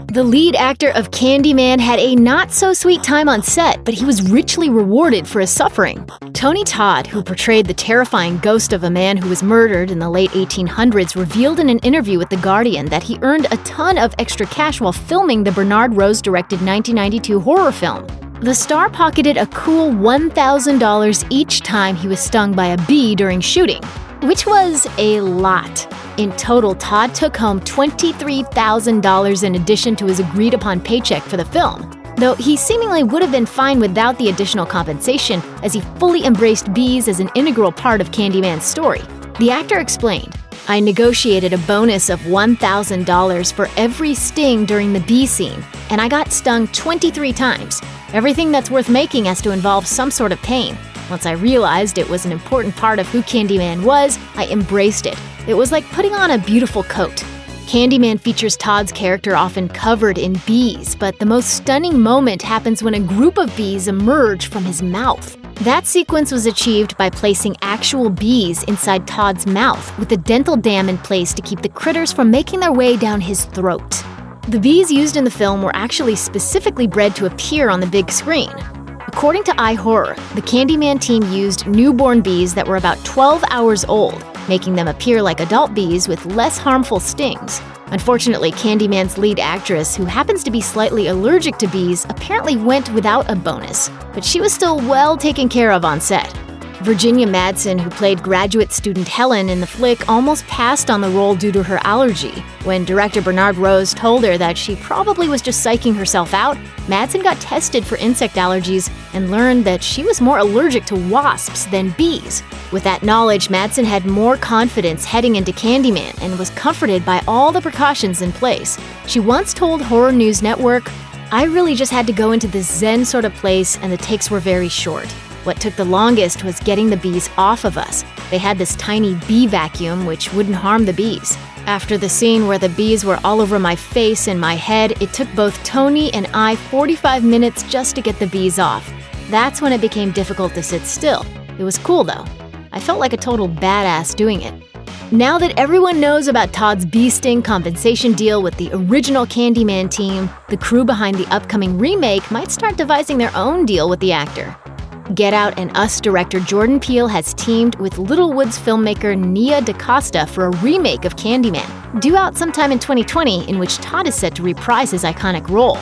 The lead actor of Candyman had a not-so-sweet time on set, but he was richly rewarded for his suffering. Tony Todd, who portrayed the terrifying ghost of a man who was murdered in the late 1800s, revealed in an interview with The Guardian that he earned a ton of extra cash while filming the Bernard Rose-directed 1992 horror film. The star pocketed a cool $1,000 each time he was stung by a bee during shooting, which was a lot. In total, Todd took home $23,000 in addition to his agreed-upon paycheck for the film, though he seemingly would have been fine without the additional compensation, as he fully embraced bees as an integral part of Candyman's story. The actor explained, "I negotiated a bonus of $1,000 for every sting during the bee scene, and I got stung 23 times. Everything that's worth making has to involve some sort of pain. Once I realized it was an important part of who Candyman was, I embraced it. It was like putting on a beautiful coat." Candyman features Todd's character often covered in bees, but the most stunning moment happens when a group of bees emerge from his mouth. That sequence was achieved by placing actual bees inside Todd's mouth, with a dental dam in place to keep the critters from making their way down his throat. The bees used in the film were actually specifically bred to appear on the big screen. According to iHorror, the Candyman team used newborn bees that were about 12 hours old, making them appear like adult bees with less harmful stings. Unfortunately, Candyman's lead actress, who happens to be slightly allergic to bees, apparently went without a bonus, but she was still well taken care of on set. Virginia Madsen, who played graduate student Helen in the flick, almost passed on the role due to her allergy. When director Bernard Rose told her that she probably was just psyching herself out, Madsen got tested for insect allergies and learned that she was more allergic to wasps than bees. With that knowledge, Madsen had more confidence heading into Candyman and was comforted by all the precautions in place. She once told Horror News Network, "I really just had to go into this zen sort of place and the takes were very short. What took the longest was getting the bees off of us. They had this tiny bee vacuum which wouldn't harm the bees. After the scene where the bees were all over my face and my head, it took both Tony and I 45 minutes just to get the bees off. That's when it became difficult to sit still. It was cool though. I felt like a total badass doing it." Now that everyone knows about Todd's bee sting compensation deal with the original Candyman team, the crew behind the upcoming remake might start devising their own deal with the actor. Get Out and Us director Jordan Peele has teamed with Littlewoods filmmaker Nia DaCosta for a remake of Candyman, due out sometime in 2020, in which Todd is set to reprise his iconic role.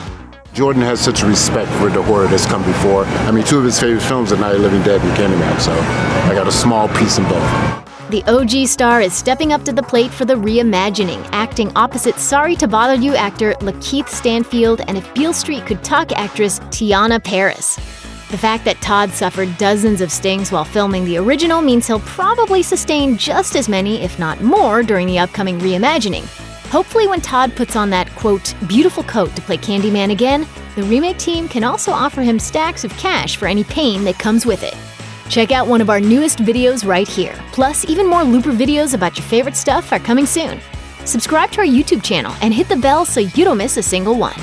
Jordan has such a respect for the horror that's come before. I mean, two of his favorite films are Night of the Living Dead and Candyman, so I got a small piece in both. The OG star is stepping up to the plate for the reimagining, acting opposite Sorry to Bother You actor Lakeith Stanfield and If Beale Street Could Talk actress Tiana Paris. The fact that Todd suffered dozens of stings while filming the original means he'll probably sustain just as many, if not more, during the upcoming reimagining. Hopefully when Todd puts on that, quote, beautiful coat to play Candyman again, the remake team can also offer him stacks of cash for any pain that comes with it. Check out one of our newest videos right here. Plus, even more Looper videos about your favorite stuff are coming soon. Subscribe to our YouTube channel and hit the bell so you don't miss a single one.